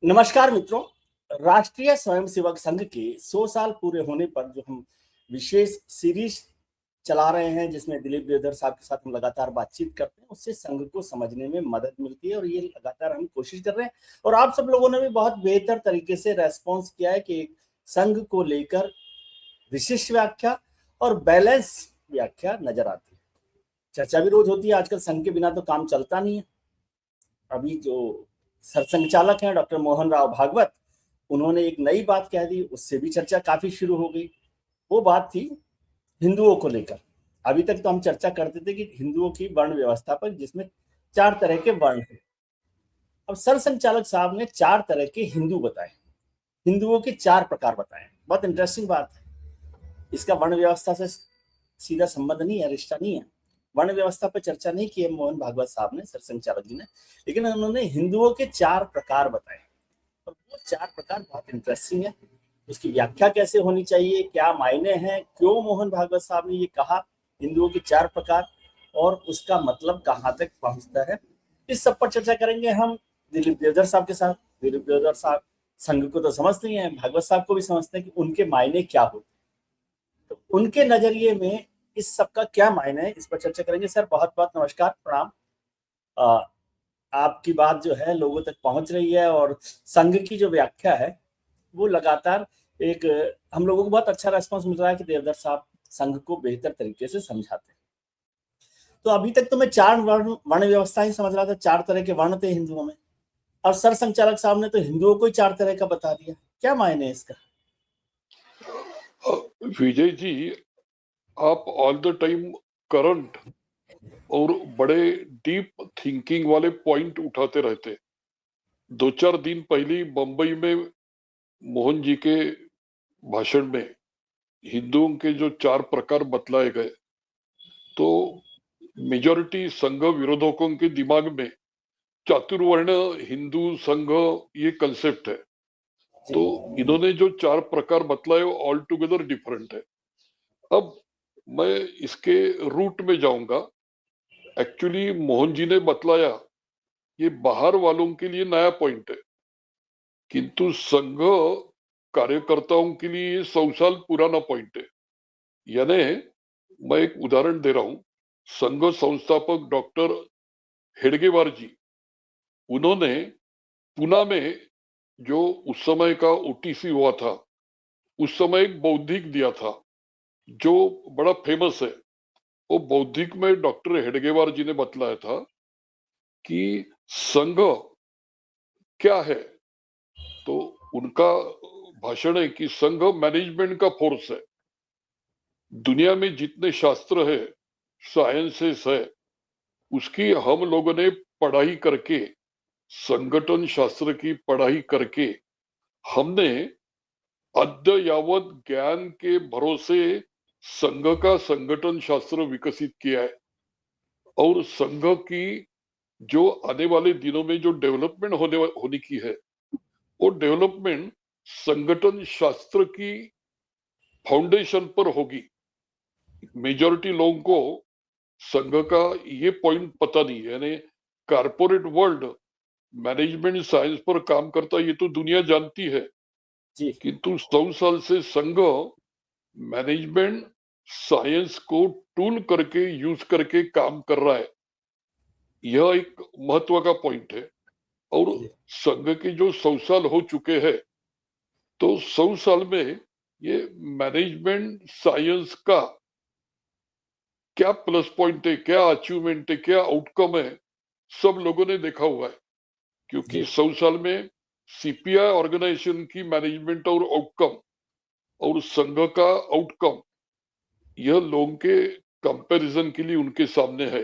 नमस्कार मित्रों। राष्ट्रीय स्वयंसेवक संघ के 100 साल पूरे होने पर जो हम विशेष सीरीज चला रहे हैं, जिसमें दिलीप देवधर साहब के साथ हम लगातार बातचीत करते हैं, उससे संघ को समझने में मदद मिलती है और ये लगातार हम कोशिश कर रहे हैं। और आप सब लोगों ने भी बहुत बेहतर तरीके से रेस्पॉन्स किया है कि संघ को लेकर विशिष्ट व्याख्या और बैलेंस व्याख्या नजर आती है। चर्चा भी रोज होती है। आजकल संघ के बिना तो काम चलता नहीं है। अभी जो सरसंघचालक हैं डॉक्टर मोहन राव भागवत, उन्होंने एक नई बात कह दी, उससे भी चर्चा काफी शुरू हो गई। वो बात थी हिंदुओं को लेकर। अभी तक तो हम चर्चा करते थे कि हिंदुओं की वर्ण व्यवस्था पर, जिसमें 4 तरह के वर्ण हैं। अब सरसंघचालक साहब ने 4 तरह के हिंदू बताए, हिंदुओं के 4 प्रकार बताए। बहुत इंटरेस्टिंग बात है। इसका वर्ण व्यवस्था से सीधा संबंध नहीं है, रिश्ता नहीं है। वर्ण व्यवस्था पर चर्चा नहीं की है मोहन भागवत साहब ने, सरसंघचालक जी ने, लेकिन उन्होंने हिंदुओं के 4 प्रकार बताए। और वो 4 प्रकार बहुत इंटरेस्टिंग है। उसकी व्याख्या कैसे होनी चाहिए, क्या मायने हैं, क्यों मोहन भागवत साहब ने ये कहा, हिंदुओं के 4 प्रकार, और उसका मतलब कहाँ तक पहुंचता है, इस सब पर चर्चा करेंगे हम दिलीप देवधर साहब के साथ। दिलीप देवधर साहब संघ को तो समझते ही हैं, भागवत साहब को भी समझते हैं कि उनके मायने क्या होते हैं, तो उनके नजरिए में इस सब का क्या मायने है, इस पर चर्चा करेंगे। सर बहुत बहुत नमस्कार, प्रणाम। आपकी बात जो है लोगों तक पहुंच रही है और संघ की जो व्याख्या है वो लगातार एक, हम लोगों को बहुत अच्छा रेस्पॉन्स मिल रहा है कि देवधर साहब संघ को बेहतर तरीके से समझाते हैं। तो अभी तक तो मैं 4 वर्ण व्यवस्था ही समझ रहा था, 4 तरह के वर्ण थे हिंदुओं में, और सरसंघचालक साहब ने तो हिंदुओं को ही 4 तरह का बता दिया। क्या मायने है इसका? विजय जी, आप ऑल द टाइम करंट और बड़े डीप थिंकिंग वाले पॉइंट उठाते रहते। 2-4 दिन पहले बंबई में मोहन जी के भाषण में हिंदुओं के जो 4 प्रकार बतलाए गए, तो मेजॉरिटी संघ विरोधकों के दिमाग में चातुर्वर्ण हिंदू संघ ये कंसेप्ट है। तो इन्होंने जो 4 प्रकार बतलाए वो ऑल टुगेदर डिफरेंट है। अब मैं इसके रूट में जाऊंगा। एक्चुअली मोहन जी ने बतलाया ये बाहर वालों के लिए नया पॉइंट है, किंतु संघ कार्यकर्ताओं के लिए ये 100 साल पुराना पॉइंट है। यानी मैं एक उदाहरण दे रहा हूं। संघ संस्थापक डॉक्टर हेडगेवार जी, उन्होंने पुणे में जो उस समय का ओटीसी हुआ था, उस समय एक बौद्धिक दिया था जो बड़ा फेमस है। वो बौद्धिक में डॉक्टर हेडगेवार जी ने बतलाया था कि संघ क्या है। तो उनका भाषण है कि संघ मैनेजमेंट का फोर्स है। दुनिया में जितने शास्त्र है, साइंसेस है, उसकी हम लोगों ने पढ़ाई करके, संगठन शास्त्र की पढ़ाई करके, हमने अद्ययावत ज्ञान के भरोसे संघ का संगठन शास्त्र विकसित किया है। और संघ की जो आने वाले दिनों में जो डेवलपमेंट होने की है, वो डेवलपमेंट संगठन शास्त्र की फाउंडेशन पर होगी। मेजॉरिटी लोगों को संघ का ये पॉइंट पता नहीं है। यानी कारपोरेट वर्ल्ड मैनेजमेंट साइंस पर काम करता, ये तो दुनिया जानती है, जी, किंतु 100 साल से संघ मैनेजमेंट साइंस को टूल करके यूज करके काम कर रहा है। यह एक महत्व का पॉइंट है। और जी, संघ के जो 100 साल हो चुके हैं, तो 100 साल में ये मैनेजमेंट साइंस का क्या प्लस पॉइंट है, क्या अचीवमेंट है, क्या आउटकम है, सब लोगों ने देखा हुआ है। क्योंकि जी, 100 साल में सीपीआई ऑर्गेनाइजेशन की मैनेजमेंट और आउटकम और संघ का आउटकम, यह लोगों के कंपैरिजन के लिए उनके सामने है।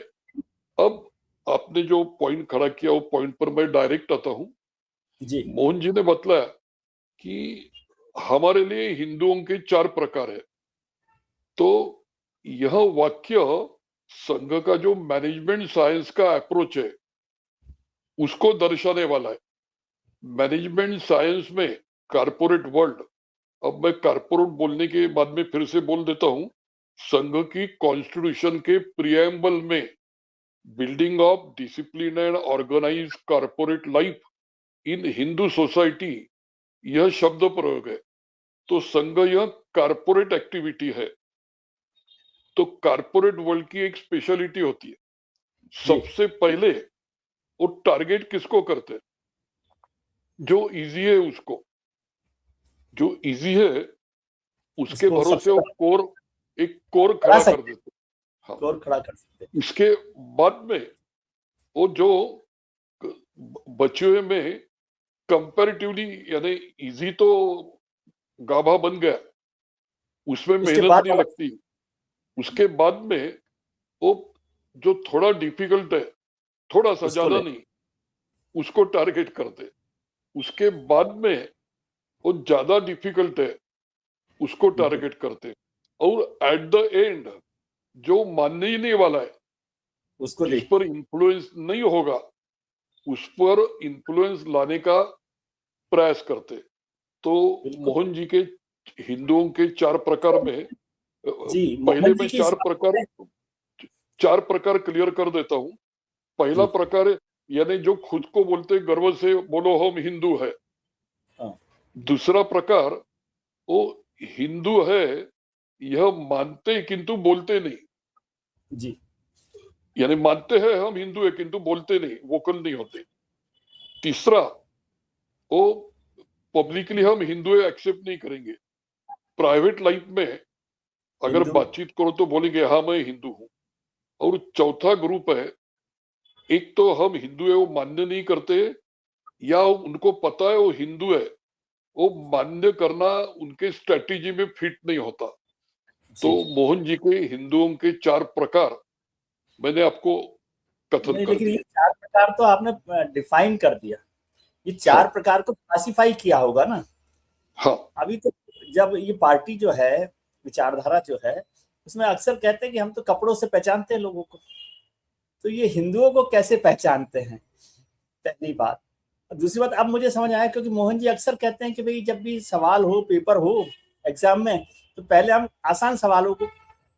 अब आपने जो पॉइंट खड़ा किया, वो पॉइंट पर मैं डायरेक्ट आता हूं। जी, मोहन जी ने बतलाया कि हमारे लिए हिंदुओं के 4 प्रकार है। तो यह वाक्य संघ का जो मैनेजमेंट साइंस का अप्रोच है उसको दर्शाने वाला है। मैनेजमेंट साइंस में कारपोरेट वर्ल्ड, अब मैं कारपोरेट बोलने के बाद में फिर से बोल देता हूं, संघ की कॉन्स्टिट्यूशन के प्रियम्बल में building of discipline and organise corporate life, in Hindu society यह शब्द प्रयोग है। तो संघ यह कारपोरेट एक्टिविटी है। तो कारपोरेट वर्ल्ड की एक स्पेशलिटी होती है, जी सबसे पहले वो टारगेट किसको करते हैं? जो इजी है उसको, जो इजी है उसके उसको भरोसे सबसे वो पहले कोर, एक कोर बढ़ा खड़ा कर सकते हैं, देते हैं। हाँ, स्कोर खड़ा कर सकते हैं। इसके बाद में वो जो बचे हुए में कंपैरेटिवली यानी इजी तो गाभा बन गया, उसमें उसके मेहनत बाद नहीं लगती। उसके बाद में वो जो थोड़ा डिफिकल्ट है, थोड़ा सा, उसको ज्यादा ले नहीं, उसको टारगेट करते। उसके बाद में वो ज्यादा डिफिकल्ट है, उसको उनको टारगेट करते। और एट द एंड जो मानने ही नहीं वाला है, उसको जिस देखते पर इन्फ्लुएंस नहीं होगा, उस पर इन्फ्लुएंस लाने का प्रयास करते। तो बिल्कुल। मोहन जी के हिंदुओं के चार प्रकार में जी पहले मोहन जी मैं की इस बात में चार प्रकार क्लियर कर देता हूं। पहला जी प्रकार यानी जो खुद को बोलते गर्व से बोलो हम हिंदू है। हाँ दूसरा प्रकार वो हिंदू है यह मानते किंतु बोलते नहीं, जी यानी मानते हैं हम हिंदू है किंतु बोलते नहीं, वोकल नहीं होते। तीसरा वो पब्लिकली हम हिंदू है एक्सेप्ट नहीं करेंगे, प्राइवेट लाइफ में अगर हिंदू बातचीत करो तो बोलेंगे हाँ मैं हिंदू हूं। और चौथा ग्रुप है, एक तो हम हिंदू है वो मान्य नहीं करते, या उनको पता है वो हिंदू है, वो मान्य करना उनके स्ट्रेटेजी में फिट नहीं होता। तो जी मोहन जी के हिंदुओं के चार प्रकार मैंने आपको कथन नहीं, कर लेकिन ये दिए। चार प्रकार तो आपने डिफाइन कर दिया। ये हाँ चार प्रकार को क्लासिफाई किया होगा ना। हाँ अभी तो जब ये पार्टी जो है, विचारधारा जो है, उसमें अक्सर कहते हैं कि हम तो कपड़ों से पहचानते हैं लोगों को। तो ये हिंदुओं को कैसे पहचानते हैं, पहली बात। दूसरी बात अब मुझे समझ आया, क्योंकि मोहन जी अक्सर कहते हैं कि भाई जब भी सवाल हो, पेपर हो एग्जाम में, तो पहले हम आसान सवालों को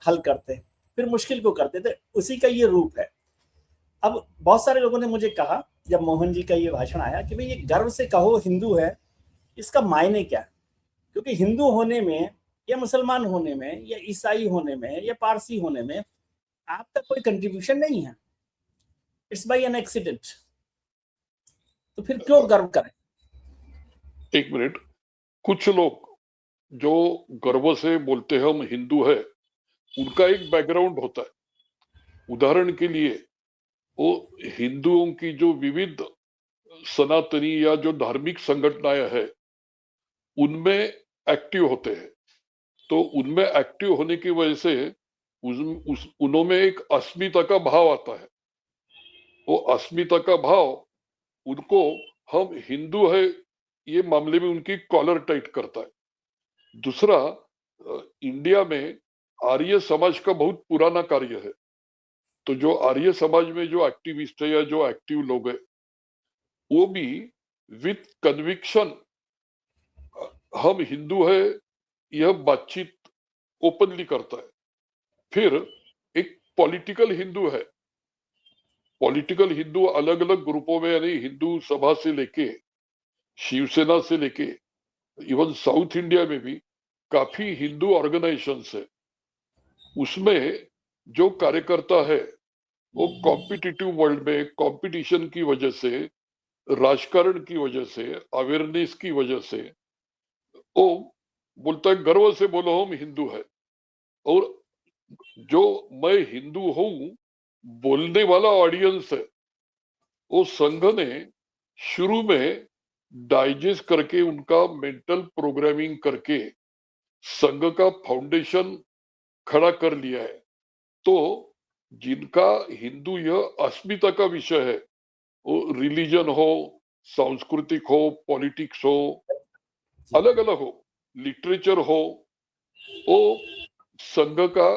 हल करते हैं, फिर मुश्किल को करते थे। उसी का ये रूप है। अब बहुत सारे लोगों ने मुझे कहा जब मोहन जी का ये भाषण आया कि भाई ये गर्व से कहो हिंदू है, इसका मायने क्या है? क्योंकि हिंदू होने में या मुसलमान होने में या ईसाई होने में या पारसी होने में आपका कोई कंट्रीब्यूशन नहीं है। It's by an accident. तो फिर क्यों गर्व करें? एक मिनट। कुछ लोग जो गर्व से बोलते हैं हम हिंदू है, उनका एक बैकग्राउंड होता है। उदाहरण के लिए वो हिंदुओं की जो विविध सनातनी या जो धार्मिक संगठनाएं हैं उनमें एक्टिव होते हैं। तो उनमें एक्टिव होने की वजह से उनमें एक अस्मिता का भाव आता है। वो अस्मिता का भाव उनको हम हिंदू है ये मामले में उनकी कॉलर टाइट करता है। दूसरा, इंडिया में आर्य समाज का बहुत पुराना कार्य है। तो जो आर्य समाज में जो एक्टिविस्ट है या जो एक्टिव लोग है, वो भी विथ कन्विक्शन हम हिंदू है यह बातचीत ओपनली करता है। फिर एक पॉलिटिकल हिंदू है। पॉलिटिकल हिंदू अलग अलग ग्रुपों में, यानी हिंदू सभा से लेके शिवसेना से लेके इवन साउथ इंडिया में भी काफी हिंदू ऑर्गेनाइजेशंस है। उसमें जो कार्यकर्ता है वो कॉम्पिटिटिव वर्ल्ड में कंपटीशन की वजह से, राजकारण की वजह से, अवेयरनेस की वजह से वो बोलता है गर्व से बोलो हम हिंदू है। और जो मैं हिंदू हूं बोलने वाला ऑडियंस है, वो संघ ने शुरू में डाइजेस्ट करके उनका मेंटल प्रोग्रामिंग करके संघ का फाउंडेशन खड़ा कर लिया है। तो जिनका हिंदू यह अस्मिता का विषय है, वो रिलीजन हो, सांस्कृतिक हो, पॉलिटिक्स हो, अलग अलग हो, लिटरेचर हो, वो संघ का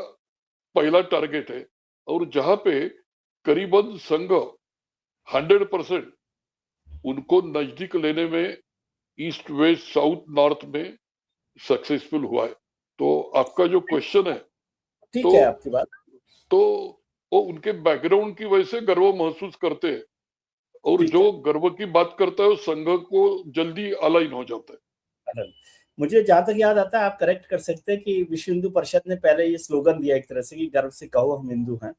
पहला टारगेट है। और जहां पे करीबन संघ 100% उनको नजदीक लेने में ईस्ट वेस्ट साउथ नॉर्थ में सक्सेसफुल हुआ है। तो आपका जो क्वेश्चन है, ठीक तो है आपकी बात। तो वो उनके बैकग्राउंड की वजह से गर्व महसूस करते हैं। और ठीक जो है। गर्व की बात करता है वो संघ को जल्दी अलाइन हो जाता है। अगर मुझे जहां तक याद आता है, आप करेक्ट कर सकते हैं कि विश्व हिंदू परिषद ने पहले ये स्लोगन दिया एक तरह से कि गर्व से कहो हम हिंदू हैं।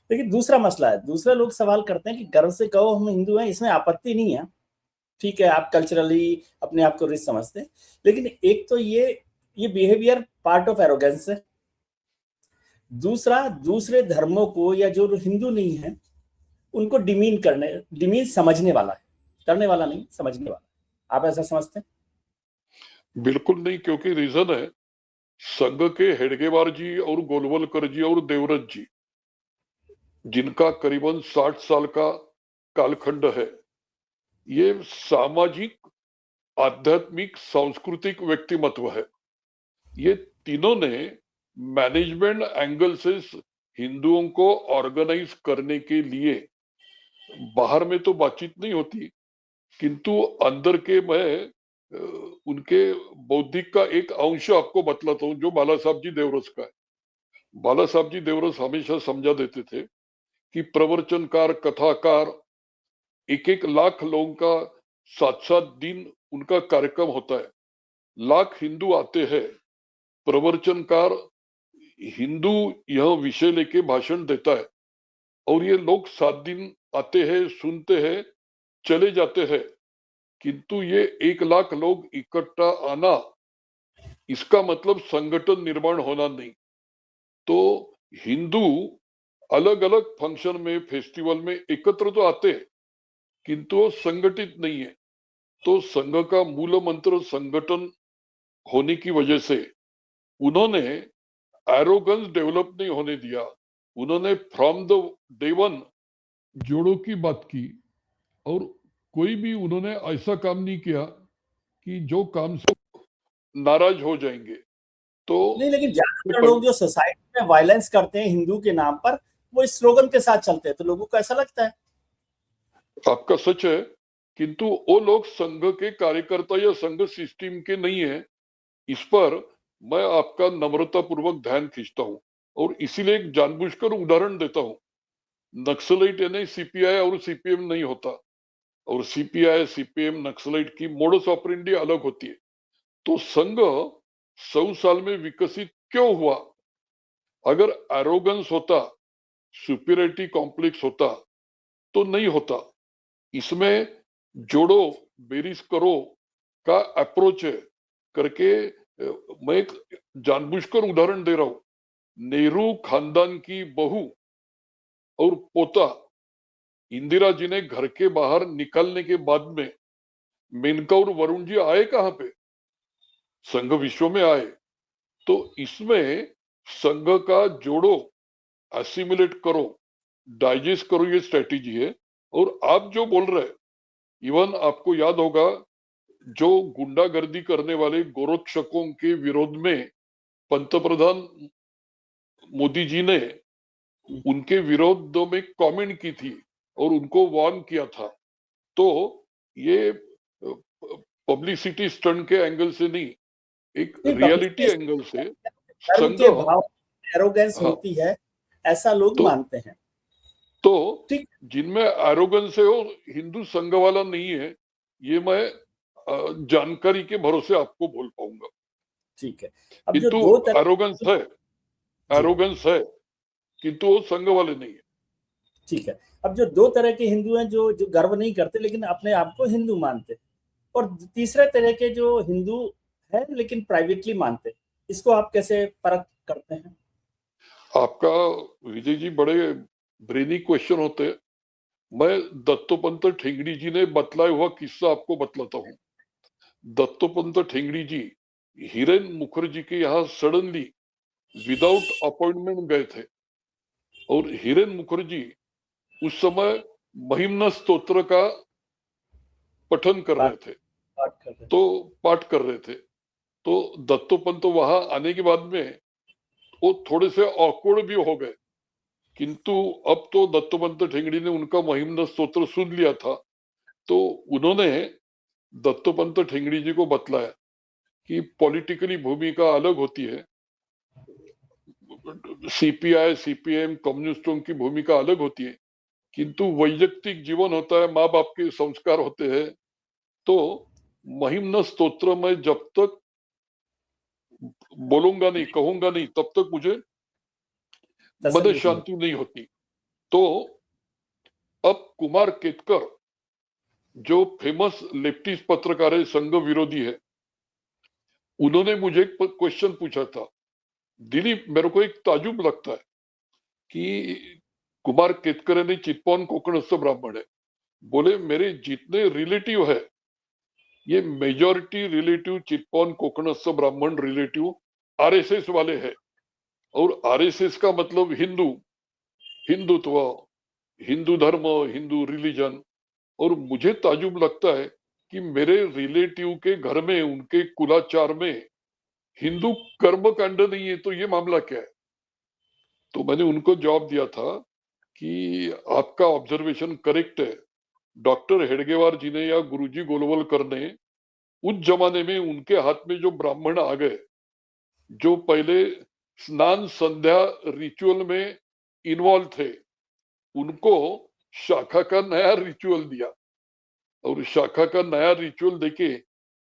लेकिन दूसरा मसला है, दूसरा लोग सवाल करते हैं कि गर्व से कहो हम हिंदू हैं, इसमें आपत्ति नहीं है, ठीक है, आप कल्चरली अपने आप को रिच समझते हैं, लेकिन एक तो ये बिहेवियर पार्ट ऑफ एरोगेंस है। दूसरा, दूसरे धर्मों को या जो हिंदू नहीं है उनको डिमीन समझने वाला है, करने वाला नहीं, समझने वाला। आप ऐसा समझते हैं? बिल्कुल नहीं, क्योंकि रीजन है संघ के हेडगेवार जी और गोलवलकर जी और देवव्रत जी, जिनका करीबन 60 साल का कालखंड है, ये सामाजिक, आध्यात्मिक, सांस्कृतिक व्यक्तिमत्व है। ये तीनों ने मैनेजमेंट एंगल से हिंदुओं को ऑर्गेनाइज करने के लिए, बाहर में तो बातचीत नहीं होती, किंतु अंदर के मैं उनके बौद्धिक का एक अंश आपको बतलाता हूं जो बाला साहब जी देवरस का है। बाला साहब जी देवरस हमेशा समझा देते थे कि प्रवचनकार, कथाकार, एक एक लाख लोगों का 7-7 दिन उनका कार्यक्रम होता है। लाख हिंदू आते हैं, प्रवचनकार हिंदू यह विषय लेके भाषण देता है और ये लोग 7 दिन आते हैं, सुनते हैं, चले जाते हैं, किंतु ये 1 लाख लोग इकट्ठा आना, इसका मतलब संगठन निर्माण होना नहीं। तो हिंदू अलग अलग फंक्शन में, फेस्टिवल में एकत्र तो आते हैं, किंतु वो संगठित नहीं है। तो संघ का मूल मंत्र संगठन होने की वजह से उन्होंने एरोगेंस डेवलप नहीं होने दिया। उन्होंने फ्रॉम द डे वन जोड़ों की बात की, और कोई भी उन्होंने ऐसा काम नहीं किया कि जो काम से नाराज हो जाएंगे। तो नहीं, लेकिन ज्यादातर लोग जो सोसाइटी में वायलेंस करते हैं हिंदू के नाम पर, वो इस स्लोगन के साथ चलते हैं, तो लोगों को ऐसा लगता है। आपका सच है, किंतु वो लोग संघ के कार्यकर्ता या संघ सिस्टम के नहीं है। इस पर मैं आपका नम्रता पूर्वक ध्यान खींचता हूं और इसीलिए एक जानबूझकर उदाहरण देता हूं। नक्सलाइट यानी सीपीआई और सीपीएम नहीं होता, और सीपीआई, सीपीएम, नक्सलाइट की मोडस ऑपरेंडी अलग होती है। तो संघ 100 साल में विकसित क्यों हुआ? अगर एरोगेंस होता, सुपीरियरिटी कॉम्प्लेक्स होता, तो नहीं होता। इसमें जोड़ो, बेरीज करो का अप्रोच है करके मैं एक जानबूझकर उदाहरण दे रहा हूं। नेहरू खानदान की बहू और पोता इंदिरा जी ने घर के बाहर निकलने के बाद में मेनका और वरुण जी आए कहां पे? संघ विश्व में आए। तो इसमें संघ का जोड़ो, एसिमुलेट करो, डाइजेस्ट करो, ये स्ट्रेटेजी है। और आप जो बोल रहे हैं, इवन आपको याद होगा जो गुंडागर्दी करने वाले गोरक्षकों के विरोध में पंतप्रधान मोदी जी ने उनके विरोध में कमेंट की थी और उनको वार्न किया था। तो ये पब्लिसिटी स्टंट के एंगल से नहीं, एक नहीं, रियलिटी पब्लिसिटी एंगल से धर्म संघ, के भाव एरोगेंस हाँ, होती है, ऐसा लोग तो मानते हैं। तो ठीक। जिनमें एरोगेंस है वो हिंदू संघ वाला नहीं है, ये मैं जानकारी के भरोसे आपको बोल पाऊंगा। ठीक है। अब जो किंतु दो तरह एरोगेंस है, जी, एरोगेंस है, किंतु वो संघ वाले नहीं है। ठीक है। अब जो दो तरह के हिंदू हैं, जो जो गर्व नहीं करते लेकिन अपने आप को हिंदू मानते हैं, और तीसरे तरह के जो हिंदू है लेकिन प्राइवेटली मानते हैं, इसको आप कैसे परख करते हैं? आपका विजय जी बड़े ब्रेनी क्वेश्चन होते हैं। मैं दत्तोपंत ठेंगड़ी जी ने बतलाया हुआ किस्सा आपको बतलाता हूँ। दत्तोपंत ठेंगड़ी जी हिरेन मुखर्जी के यहाँ सडनली विदाउट अपॉइंटमेंट गए थे, और हिरेन मुखर्जी उस समय महिम्न स्तोत्र का पठन कर रहे बात थे, बात कर रहे तो थे। पाठ कर रहे थे। तो दत्तोपंत वहां आने के बाद में वो थोड़े से ऑकवर्ड भी हो गए, किंतु अब तो दत्तोपंत ठेंगड़ी ने उनका महिम्न स्तोत्र सुन लिया था। तो उन्होंने दत्तोपंत ठेंगड़ी जी को बतलाया कि पॉलिटिकली भूमिका अलग होती है, सीपीआई, सीपीएम, कम्युनिस्टों की भूमिका अलग होती है, किंतु वैयक्तिक जीवन होता है, माँ बाप के संस्कार होते हैं। तो महिम्न स्तोत्र में जब तक बोलूंगा नहीं, कहूंगा नहीं, तब तक मुझे मन तसल्ली नहीं होती। शांति नहीं होती। तो अब कुमार केतकर जो फेमस लेफ्टिस्ट पत्रकार है, संघ विरोधी है, उन्होंने मुझे एक क्वेश्चन पूछा था। दिलीप, मेरे को एक ताजुब लगता है कि कुमार केतकर ने चित्पावन कोकणस्थ ब्राह्मण है। बोले मेरे जितने रिलेटिव है, ये मेजॉरिटी रिलेटिव चित्पावन कोकणस्थ ब्राह्मण रिलेटिव आरएसएस वाले हैं। और आरएसएस का मतलब हिंदू, हिंदुत्व, हिंदू धर्म, हिंदू रिलीजन। और मुझे ताजुब लगता है कि मेरे रिलेटिव के घर में, उनके कुलाचार में हिंदू कर्मकांड नहीं है, तो ये मामला क्या है? तो मैंने उनको जवाब दिया था कि आपका ऑब्जर्वेशन करेक्ट है। डॉक्टर हेडगेवार जी ने या गुरुजी गोलवलकर ने उस जमाने में उनके हाथ में जो ब्राह्मण आ गए, जो पहले स्नान संध्या रिचुअल में इन्वॉल्व थे, उनको शाखा का नया रिचुअल दिया। और शाखा का नया रिचुअल देके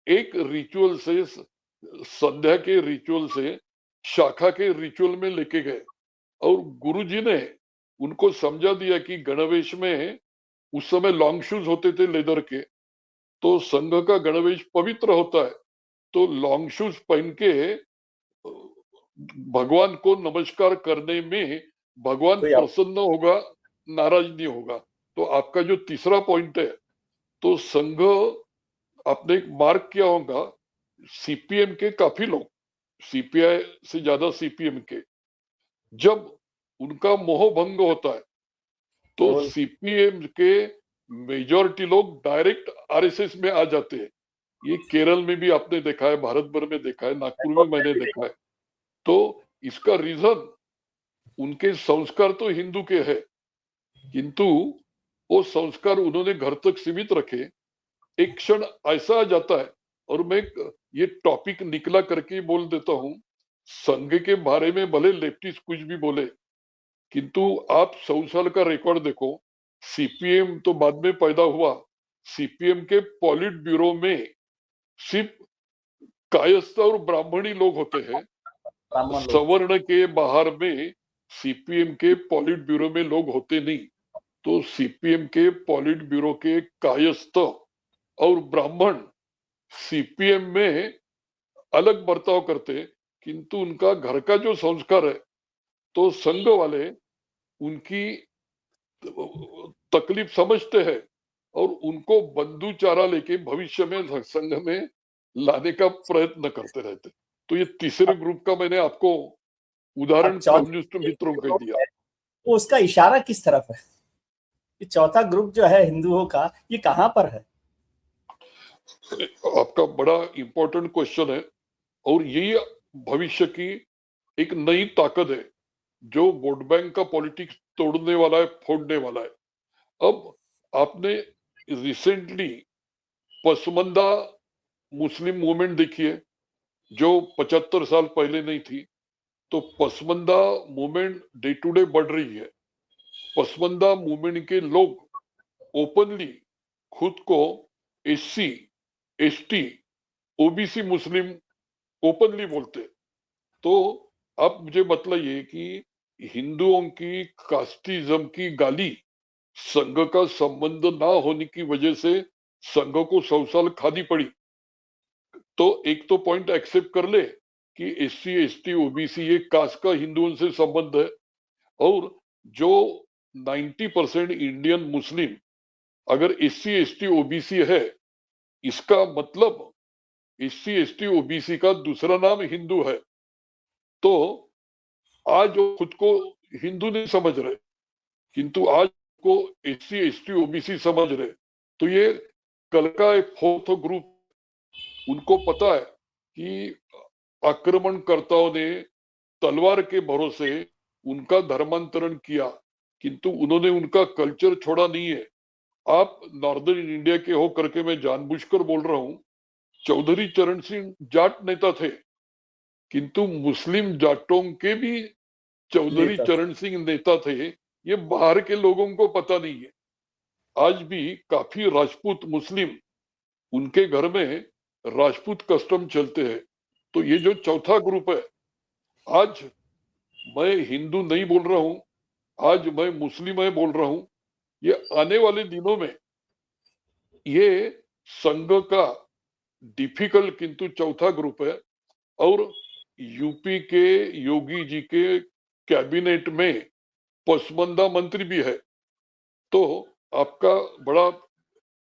एक रिचुअल से, संध्या के रिचुअल से शाखा के रिचुअल में लेके गए। और गुरुजी ने उनको समझा दिया कि गणवेश में उस समय लॉन्ग शूज होते थे लेदर के, तो संघ का गणवेश पवित्र होता है, तो लॉन्ग शूज पहन के भगवान को नमस्कार करने में भगवान कोई प्रसन्न होगा, नाराज नहीं होगा। तो आपका जो तीसरा पॉइंट है, तो संघ, आपने एक मार्क किया होगा, सीपीएम के काफी लोग, सीपीआई से ज्यादा सीपीएम के, जब उनका मोह भंग होता है तो केवल सीपीएम के मेजॉरिटी लोग डायरेक्ट आरएसएस में आ जाते हैं। ये केरल में भी आपने देखा है, भारत भर में देखा है, नागपुर में मैंने देखा है। तो इसका रीजन, उनके संस्कार तो हिंदू के हैं, किंतु वो संस्कार उन्होंने घर तक सीमित रखे। एक क्षण ऐसा आ जाता है, और मैं ये टॉपिक निकला करके बोल देता हूं, संघ के बारे में भले लेफ्टिस्ट कुछ भी बोले, किंतु आप 100 साल का रिकॉर्ड देखो। सीपीएम तो बाद में पैदा हुआ, सीपीएम के पॉलिट ब्यूरो में सिर्फ कायस्थ और ब्राह्मणी लोग होते हैं। ब्राह्मण लोग। सवर्ण के बाहर में सीपीएम के पॉलिट ब्यूरो में लोग होते नहीं। तो सीपीएम के पॉलिट ब्यूरो के कायस्थ और ब्राह्मण सीपीएम में अलग बर्ताव करते, किंतु उनका घर का जो संस्कार है, तो संघ वाले उनकी तकलीफ समझते हैं और उनको बंधु चारा लेके भविष्य में संघ में लाने का प्रयत्न करते रहते। तो ये तीसरे ग्रुप का मैंने आपको अब उदाहरण चौथा कम्युनिस्ट मित्रों का ग्रुप दिया। है, तो उसका इशारा किस तरफ है? ये चौथा ग्रुप जो है हिंदुओं का, ये कहाँ पर है? आपका बड़ा इंपॉर्टेंट क्वेश्चन है, और यही भविष्य की एक नई ताकत है जो वोट बैंक का पॉलिटिक्स तोड़ने वाला है, फोड़ने वाला है। अब आपने रिसेंटली पसमंदा मुस्लिम मूवमेंट देखी है, जो 75 साल पहले नहीं थी। तो पसमंदा मूवमेंट डे टू डे बढ़ रही है। पसमंदा मूवमेंट के लोग ओपनली खुद को एससी, एसटी, ओबीसी मुस्लिम ओपनली बोलते। तो आप मुझे बतलाइए कि हिंदुओं की कास्टिज्म की गाली संघ का संबंध ना होने की वजह से संघ को 100 साल खानी पड़ी। तो एक तो पॉइंट एक्सेप्ट कर ले कि एससी, एसटी, ओबीसी ये कास्ट का हिंदुओं से संबंध है। और जो 90% इंडियन मुस्लिम अगर एससी, एसटी, ओबीसी है, इसका मतलब एससी, एसटी, ओबीसी का दूसरा नाम हिंदू है। तो आज वो खुद को हिंदू नहीं समझ रहे, किंतु आज को एससी, एसटी, ओबीसी समझ रहे। तो ये कल का एक फोर्थ ग्रुप, उनको पता है कि आक्रमणकर्ताओं ने तलवार के भरोसे उनका धर्मांतरण किया, किंतु उन्होंने उनका कल्चर छोड़ा नहीं है। आप नॉर्दर्न इंडिया के हो करके मैं जानबूझकर बोल रहा हूं, चौधरी चरण सिंह जाट नेता थे, किंतु मुस्लिम जाटों के भी चौधरी नेता। चरण सिंह नेता थे, ये बाहर के लोगों को पता नहीं है। आज भी काफी राजपूत मुस्लिम, उनके घर में राजपूत कस्टम चलते हैं। तो ये जो चौथा ग्रुप है, आज मैं हिंदू नहीं बोल रहा हूं, आज मैं मुस्लिम है बोल रहा हूं, ये आने वाले दिनों में ये संघ का डिफिकल्ट किंतु चौथा ग्रुप है। और यूपी के योगी जी के कैबिनेट में पसमानदा मंत्री भी है। तो आपका बड़ा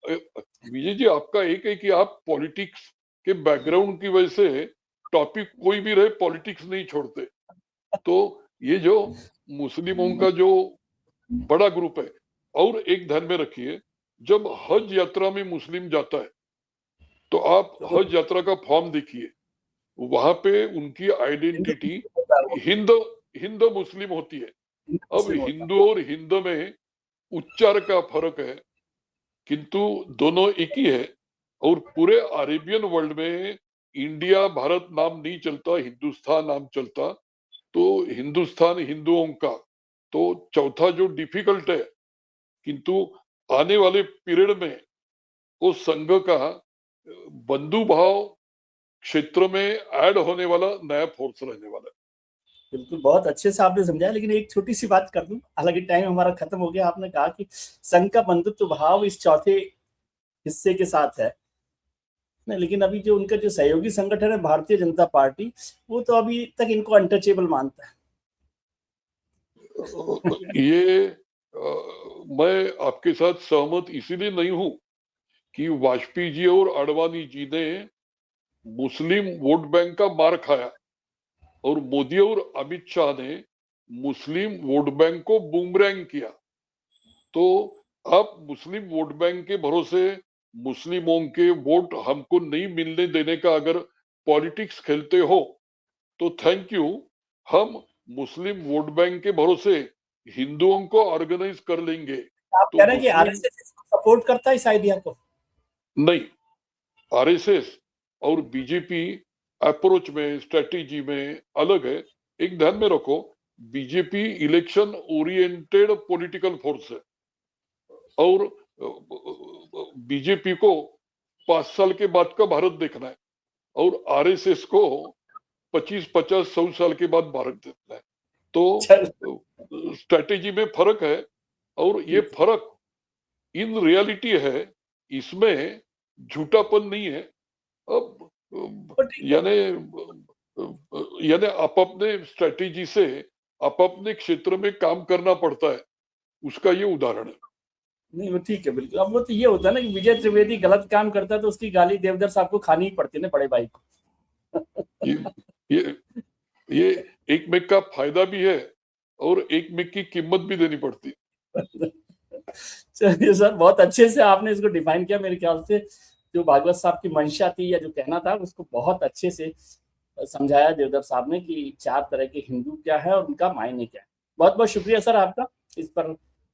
विजय जी, आपका एक है कि आप पॉलिटिक्स के बैकग्राउंड की वजह से टॉपिक कोई भी रहे पॉलिटिक्स नहीं छोड़ते। तो ये जो मुस्लिमों का जो बड़ा ग्रुप है, और एक ध्यान में रखिए, जब हज यात्रा में मुस्लिम जाता है तो आप हज यात्रा का फॉर्म देखिए, वहां पे उनकी आइडेंटिटी हिंद मुस्लिम होती है। अब हिंदू और हिंद में उच्चार का फर्क है, किंतु दोनों एक ही है। और पूरे अरेबियन वर्ल्ड में इंडिया भारत नाम नहीं चलता, हिंदुस्तान नाम चलता। तो हिंदुस्तान हिंदुओं का तो चौथा जो डिफिकल्ट है, किंतु आने वाले पीरियड में वो संघ का बंधुभाव क्षेत्र में ऐड होने वाला नया फोर्स रहने वाला है। बिल्कुल, बहुत अच्छे से आपने समझाया, लेकिन एक छोटी सी बात कर दूं, हालांकि टाइम हमारा खत्म हो गया। आपने कहा कि संघ का बंधुत्व भाव इस चौथे हिस्से के साथ है, लेकिन अभी जो उनका जो सहयोगी संगठन है भारतीय जनता पार्टी, वो तो अभी तक इनको अनटचेबल मानता है। ये मैं आपके साथ सहमत इसीलिए नहीं हूं कि वाजपेयी जी और आडवाणी जी ने मुस्लिम वोट बैंक का मार खाया, और मोदी और अमित शाह ने मुस्लिम वोट बैंक को बूमरैंग किया। तो आप मुस्लिम वोट बैंक के भरोसे मुस्लिमों के वोट हमको नहीं मिलने देने का अगर पॉलिटिक्स खेलते हो तो थैंक यू। हम मुस्लिम वोट बैंक के भरोसे हिंदुओं को ऑर्गेनाइज कर लेंगे। आप तो कह रहे हैं कि मुस्लिम आरएसएस सपोर्ट करता है इस आइडिया को? नहीं, आरएसएस और बीजेपी अप्रोच में, स्ट्रेटेजी में अलग है। एक ध्यान में रखो, BJP election oriented political force है, और बीजेपी को 5 साल के बाद का भारत देखना है, और आरएसएस को 25, 50, 100 साल के बाद भारत देखना है। तो स्ट्रेटेजी में फर्क है, और ये फर्क इन रियलिटी है, इसमें झूठापन नहीं है। अब यानी आप अपने स्ट्रेटेजी से आप अपने क्षेत्र में काम करना पड़ता है, उसका ये उदाहरण है। नहीं, वो ठीक है, बिल्कुल। अब वो तो ये होता है ना कि विजय त्रिवेदी गलत काम करता है तो उसकी गाली देवधर साहब को खानी ही पड़ती है ना, बड़े भाई को। ये एक मेक का फायदा भी है, और एक मेक की कीमत भी देनी पड़ती है। चलिए सर, बहुत अच्छे से आपने इसको डिफाइन किया। मेरे ख्याल से जो भागवत साहब की मंशा थी या जो कहना था, उसको बहुत अच्छे से समझाया देवधर साहब ने कि 4 तरह के हिंदू क्या है और उनका मायने क्या है। बहुत बहुत शुक्रिया सर आपका इस पर